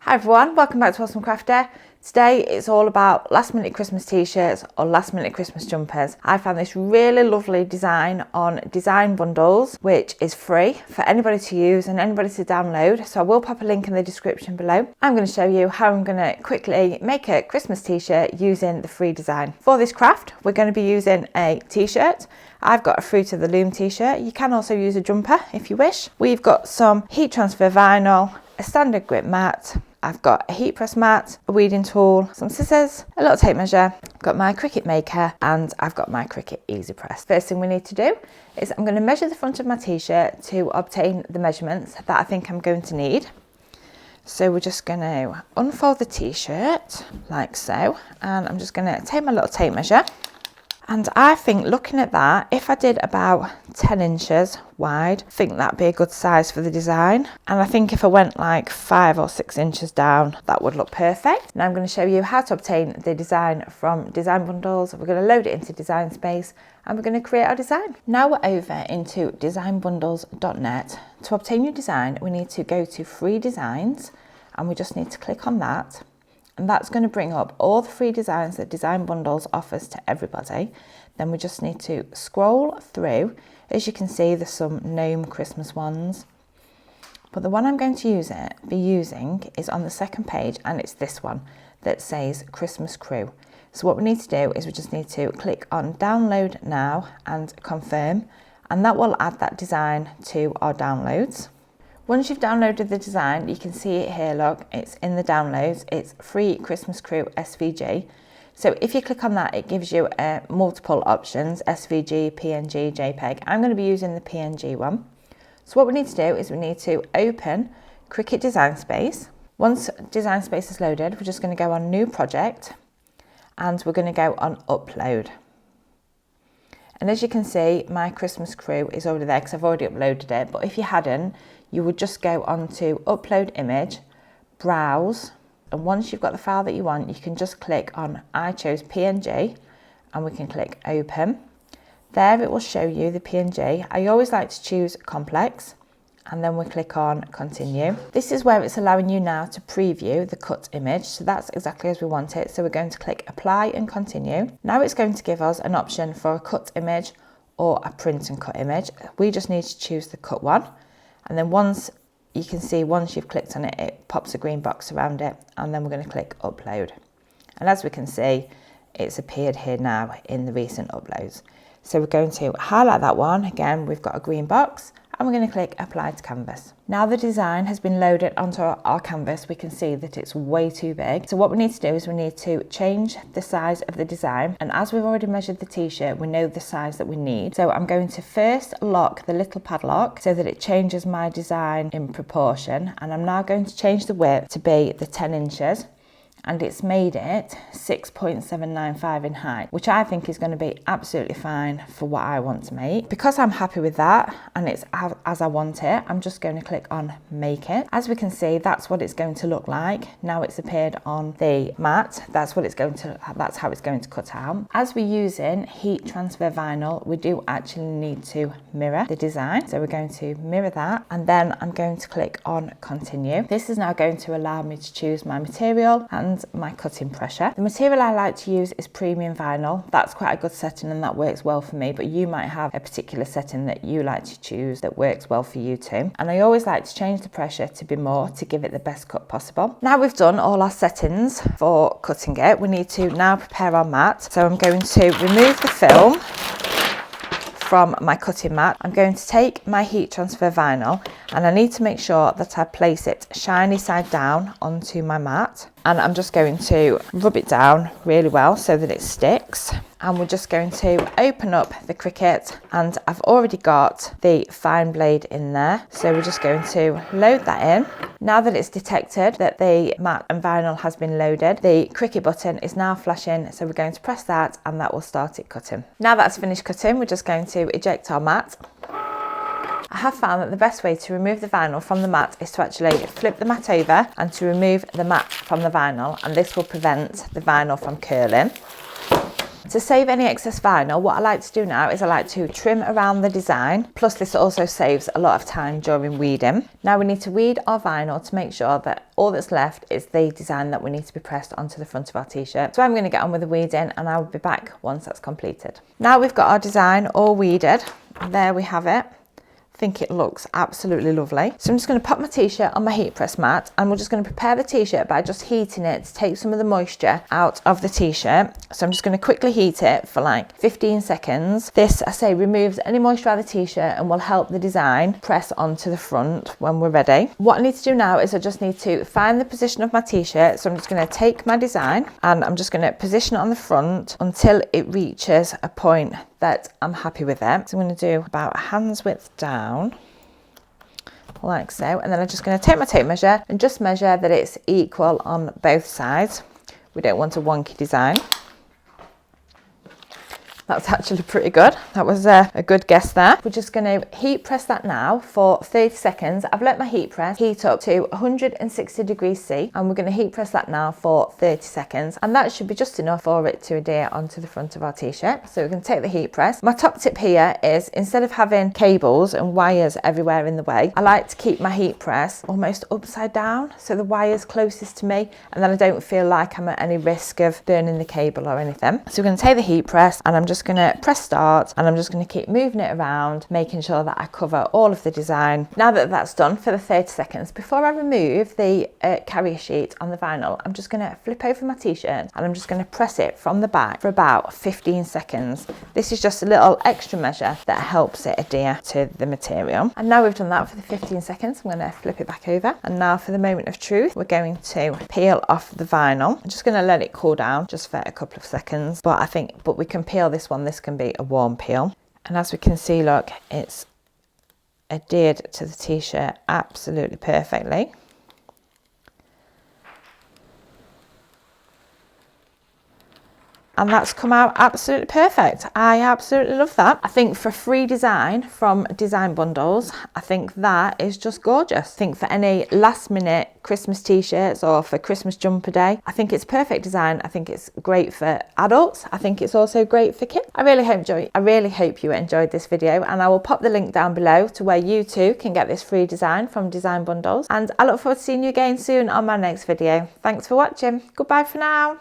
Hi everyone, welcome back to Awesome Crafter. Today it's all about last minute Christmas t-shirts or last minute Christmas jumpers. I found this really lovely design on Design Bundles, which is free for anybody to use and anybody to download. So I will pop a link in the description below. I'm going to show you how I'm going to quickly make a Christmas t-shirt using the free design. For this craft, we're going to be using a t-shirt. I've got a Fruit of the Loom t-shirt. You can also use a jumper if you wish. We've got some heat transfer vinyl, a standard grip mat. I've got a heat press mat, a weeding tool, some scissors, a little tape measure. I've got my Cricut maker and I've got my Cricut Easy Press. First thing we need to do is I'm going to measure the front of my t-shirt to obtain the measurements that I think I'm going to need. So we're just going to unfold the t-shirt like so, and I'm just going to take my little tape measure. And I think looking at that, if I did about 10 inches wide, I think that'd be a good size for the design. And I think if I went like 5 or 6 inches down, that would look perfect. Now I'm going to show you how to obtain the design from Design Bundles. We're going to load it into Design Space and we're going to create our design. Now we're over into designbundles.net. To obtain your design, we need to go to Free Designs and we just need to click on that. And that's going to bring up all the free designs that Design Bundles offers to everybody. Then we just need to scroll through. As you can see, there's some gnome Christmas ones. But the one I'm going to be using is on the second page, and it's this one that says Christmas Crew. So what we need to do is we just need to click on Download Now and Confirm, and that will add that design to our downloads. Once you've downloaded the design, you can see it here, look, it's in the downloads, it's Free Christmas Crew SVG. So if you click on that, it gives you multiple options, SVG, PNG, JPEG. I'm going to be using the PNG one. So what we need to do is we need to open Cricut Design Space. Once Design Space is loaded, we're just going to go on New Project and we're going to go on Upload. And as you can see, my Christmas Crew is already there because I've already uploaded it. But if you hadn't, you would just go on to Upload Image, Browse, and once you've got the file that you want, you can just click on I chose PNG and we can click Open. There it will show you the PNG. I always like to choose Complex and then we click on Continue. This is where it's allowing you now to preview the cut image. So that's exactly as we want it. So we're going to click Apply and Continue. Now it's going to give us an option for a cut image or a print and cut image. We just need to choose the cut one. And then once you've clicked on it, it pops a green box around it, and then we're going to click Upload. And as we can see, it's appeared here now in the recent uploads. So we're going to highlight that one. Again, we've got a green box and we're going to click Apply to Canvas. Now the design has been loaded onto our canvas. We can see that it's way too big. So what we need to do is we need to change the size of the design. And as we've already measured the t-shirt, we know the size that we need. So I'm going to first lock the little padlock so that it changes my design in proportion. And I'm now going to change the width to be the 10 inches. And it's made it 6.795 in height, which I think is going to be absolutely fine for what I want to make. Because I'm happy with that and it's as I want it, I'm just going to click on Make It. As we can see, that's what it's going to look like. Now it's appeared on the mat. That's how it's going to cut out. As we're using heat transfer vinyl, we do actually need to mirror the design. So we're going to mirror that, and then I'm going to click on Continue. This is now going to allow me to choose my material and my cutting pressure. The material I like to use is premium vinyl. That's quite a good setting and that works well for me, but you might have a particular setting that you like to choose that works well for you too. And I always like to change the pressure to be more to give it the best cut possible. Now we've done all our settings for cutting it, we need to now prepare our mat. So I'm going to remove the film from my cutting mat. I'm going to take my heat transfer vinyl and I need to make sure that I place it shiny side down onto my mat, and I'm just going to rub it down really well so that it sticks. And we're just going to open up the Cricut, and I've already got the fine blade in there, so we're just going to load that in. Now that it's detected that the mat and vinyl has been loaded, the Cricut button is now flashing, so we're going to press that and that will start it cutting. Now that's finished cutting, we're just going to eject our mat. I have found that the best way to remove the vinyl from the mat is to actually flip the mat over and to remove the mat from the vinyl, and this will prevent the vinyl from curling. To save any excess vinyl, what I like to do now is I like to trim around the design, plus this also saves a lot of time during weeding. Now we need to weed our vinyl to make sure that all that's left is the design that we need to be pressed onto the front of our t-shirt. So I'm going to get on with the weeding and I will be back once that's completed. Now we've got our design all weeded. There we have it. I think it looks absolutely lovely. So I'm just going to pop my t-shirt on my heat press mat and we're just going to prepare the t-shirt by just heating it to take some of the moisture out of the t-shirt. So I'm just going to quickly heat it for like 15 seconds. This, I say, removes any moisture out of the t-shirt and will help the design press onto the front when we're ready. What I need to do now is I just need to find the position of my t-shirt. So I'm just going to take my design and I'm just going to position it on the front until it reaches a point that I'm happy with it. So I'm going to do about a hand's width down, like so, and then I'm just going to take my tape measure and just measure that it's equal on both sides. We don't want a wonky design. That's actually pretty good. That was a good guess there. We're just going to heat press that now for 30 seconds. I've let my heat press heat up to 160 degrees C and we're going to heat press that now for 30 seconds and that should be just enough for it to adhere onto the front of our t-shirt. So we can take the heat press. My top tip here is instead of having cables and wires everywhere in the way, I like to keep my heat press almost upside down so the wire's closest to me and then I don't feel like I'm at any risk of burning the cable or anything. So we're going to take the heat press and I'm just going to press start and I'm just going to keep moving it around, making sure that I cover all of the design. Now that that's done for the 30 seconds, before I remove the carrier sheet on the vinyl, I'm just going to flip over my t-shirt and I'm just going to press it from the back for about 15 seconds. This is just a little extra measure that helps it adhere to the material. And now we've done that for the 15 seconds, I'm going to flip it back over. And now for the moment of truth, we're going to peel off the vinyl. I'm just going to let it cool down just for a couple of seconds, but we can peel this one. This can be a warm peel. And as we can see, look, it's adhered to the t-shirt absolutely perfectly. And that's come out absolutely perfect. I absolutely love that. I think for free design from Design Bundles, I think that is just gorgeous. I think for any last minute Christmas t-shirts or for Christmas jumper day, I think it's perfect design. I think it's great for adults. I think it's also great for kids. I really hope you enjoyed this video and I will pop the link down below to where you too can get this free design from Design Bundles. And I look forward to seeing you again soon on my next video. Thanks for watching. Goodbye for now.